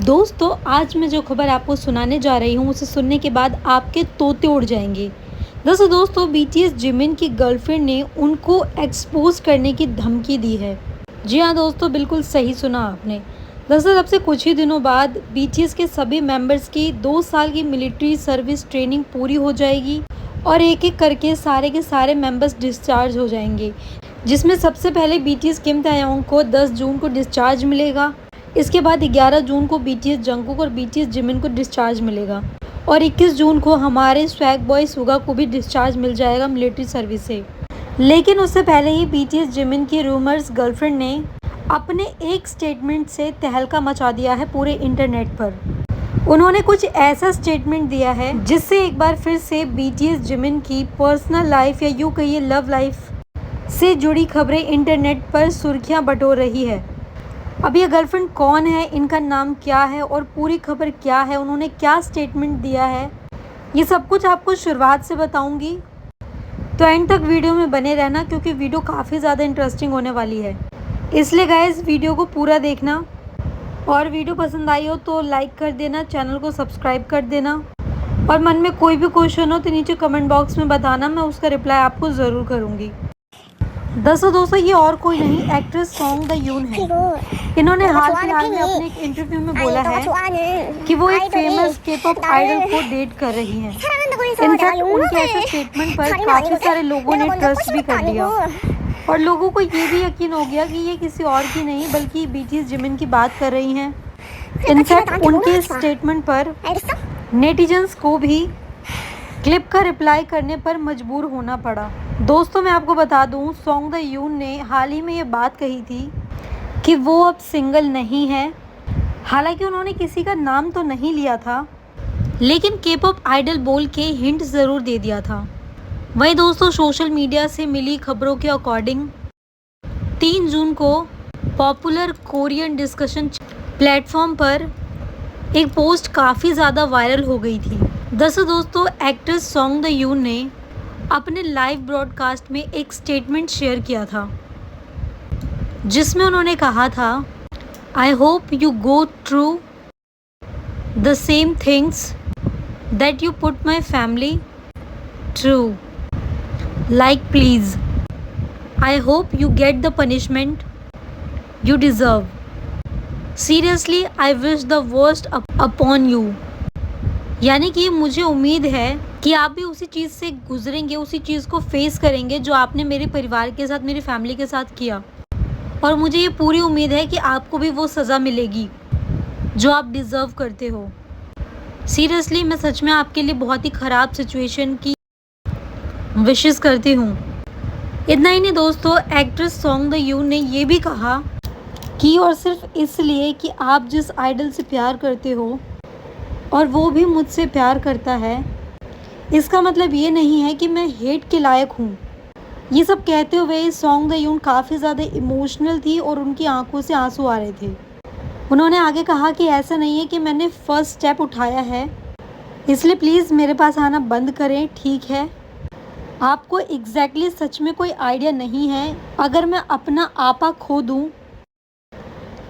दोस्तों आज मैं जो खबर आपको सुनाने जा रही हूँ उसे सुनने के बाद आपके तोते उड़ जाएंगे। दोस्तों बीटीएस जिमिन की गर्लफ्रेंड ने उनको एक्सपोज करने की धमकी दी है। जी हाँ दोस्तों, बिल्कुल सही सुना आपने। दरअसल अब से कुछ ही दिनों बाद बीटीएस के सभी मेंबर्स की 2 साल की मिलिट्री सर्विस ट्रेनिंग पूरी हो जाएगी और एक एक करके सारे के सारे मेंबर्स डिस्चार्ज हो जाएंगे, जिसमें सबसे पहले बीटीएस किम ताeyong को 10 जून को डिस्चार्ज मिलेगा। इसके बाद 11 जून को बीटीएस जंगकुक और बीटीएस जिमिन को डिस्चार्ज मिलेगा और 21 जून को हमारे स्वैग बॉय सुगा को भी डिस्चार्ज मिल जाएगा मिलिट्री सर्विस से। लेकिन उससे पहले ही बीटीएस जिमिन की रूमर्स गर्लफ्रेंड ने अपने एक स्टेटमेंट से तहलका मचा दिया है पूरे इंटरनेट पर। उन्होंने कुछ ऐसा स्टेटमेंट दिया है जिससे एक बार फिर से बीटीएस जिमिन की पर्सनल लाइफ या यूँ कहिए लव लाइफ से जुड़ी खबरें इंटरनेट पर सुर्खियां बटोर रही है। अब ये गर्लफ्रेंड कौन है, इनका नाम क्या है और पूरी खबर क्या है, उन्होंने क्या स्टेटमेंट दिया है, ये सब कुछ आपको शुरुआत से बताऊंगी। तो एंड तक वीडियो में बने रहना क्योंकि वीडियो काफ़ी ज़्यादा इंटरेस्टिंग होने वाली है। इसलिए गाइस वीडियो को पूरा देखना और वीडियो पसंद आई हो तो लाइक कर देना, चैनल को सब्सक्राइब कर देना और मन में कोई भी क्वेश्चन हो तो नीचे कमेंट बॉक्स में बताना, मैं उसका रिप्लाई आपको ज़रूर करूँगी। दोस्तों ये और कोई नहीं, एक्ट्रेस सॉन्ग द यून है। इन्होंने हाल फिलहाल में अपने एक इंटरव्यू में बोला है कि वो एक फेमस के-पॉप आइडल को डेट कर रही हैं। इनफैक्ट उनके ऐसे स्टेटमेंट पर काफ़ी सारे लोगों ने ट्रस्ट भी कर लिया और लोगों को ये भी यकीन हो गया कि ये किसी और की नहीं बल्कि बीटीएस जिमिन की बात कर रही हैं। इनफैक्ट उनके स्टेटमेंट पर नेटिजन्स को भी क्लिप का रिप्लाई करने पर मजबूर होना पड़ा। दोस्तों मैं आपको बता दूं, सॉन्ग द यून ने हाल ही में ये बात कही थी कि वो अब सिंगल नहीं है। हालांकि उन्होंने किसी का नाम तो नहीं लिया था, लेकिन के-पॉप आइडल बोल के हिंट ज़रूर दे दिया था। वहीं दोस्तों सोशल मीडिया से मिली खबरों के अकॉर्डिंग 3 जून को पॉपुलर कोरियन डिस्कशन प्लेटफॉर्म पर एक पोस्ट काफ़ी ज़्यादा वायरल हो गई थी। दोस्तों एक्ट्रेस सॉन्ग द यून ने अपने लाइव ब्रॉडकास्ट में एक स्टेटमेंट शेयर किया था जिसमें उन्होंने कहा था, I hope you go through the same things that you put my family through, like please I hope you get the punishment you deserve, seriously I wish the worst upon you. यानी कि मुझे उम्मीद है कि आप भी उसी चीज़ से गुजरेंगे, उसी चीज़ को फेस करेंगे जो आपने मेरे परिवार के साथ, मेरी फैमिली के साथ किया, और मुझे ये पूरी उम्मीद है कि आपको भी वो सज़ा मिलेगी जो आप डिज़र्व करते हो। सीरियसली मैं सच में आपके लिए बहुत ही ख़राब सिचुएशन की विशेस करती हूँ। इतना ही नहीं दोस्तों, एक्ट्रेस सॉन्ग द यून ने ये भी कहा कि और सिर्फ इसलिए कि आप जिस आइडल से प्यार करते हो और वो भी मुझसे प्यार करता है, इसका मतलब ये नहीं है कि मैं हेट के लायक हूँ। ये सब कहते हुए सॉन्ग द यून काफ़ी ज़्यादा इमोशनल थी और उनकी आंखों से आंसू आ रहे थे। उन्होंने आगे कहा कि ऐसा नहीं है कि मैंने फ़र्स्ट स्टेप उठाया है, इसलिए प्लीज़ मेरे पास आना बंद करें, ठीक है? आपको एग्जैक्टली सच में कोई आइडिया नहीं है। अगर मैं अपना आपा खो दूँ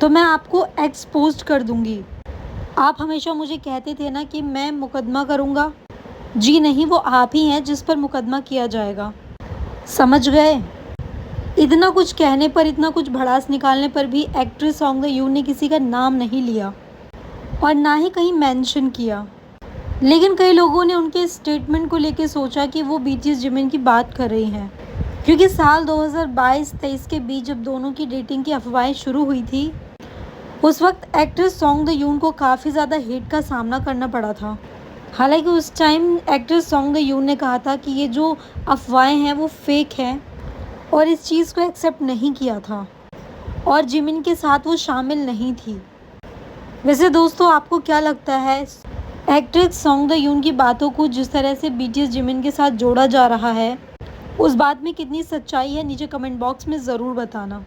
तो मैं आपको एक्सपोज कर दूँगी। आप हमेशा मुझे कहते थे ना कि मैं मुकदमा करूँगा। जी नहीं, वो आप ही हैं जिस पर मुकदमा किया जाएगा, समझ गए? इतना कुछ कहने पर, इतना कुछ भड़ास निकालने पर भी एक्ट्रेस सॉन्ग द यून ने किसी का नाम नहीं लिया और ना ही कहीं मेंशन किया। लेकिन कई लोगों ने उनके स्टेटमेंट को लेकर सोचा कि वो बीटीएस जिमिन की बात कर रही हैं, क्योंकि साल 2022-23 के बीच जब दोनों की डेटिंग की अफवाहें शुरू हुई थी, उस वक्त एक्ट्रेस सॉन्ग द यून को काफ़ी ज़्यादा हेट का सामना करना पड़ा था। हालांकि उस टाइम एक्ट्रेस सॉन्ग द यून ने कहा था कि ये जो अफवाहें हैं वो फेक हैं और इस चीज़ को एक्सेप्ट नहीं किया था और जिमिन के साथ वो शामिल नहीं थी। वैसे दोस्तों आपको क्या लगता है, एक्ट्रेस सॉन्ग द यून की बातों को जिस तरह से बीटीएस जिमिन के साथ जोड़ा जा रहा है, उस बात में कितनी सच्चाई है? नीचे कमेंट बॉक्स में ज़रूर बताना।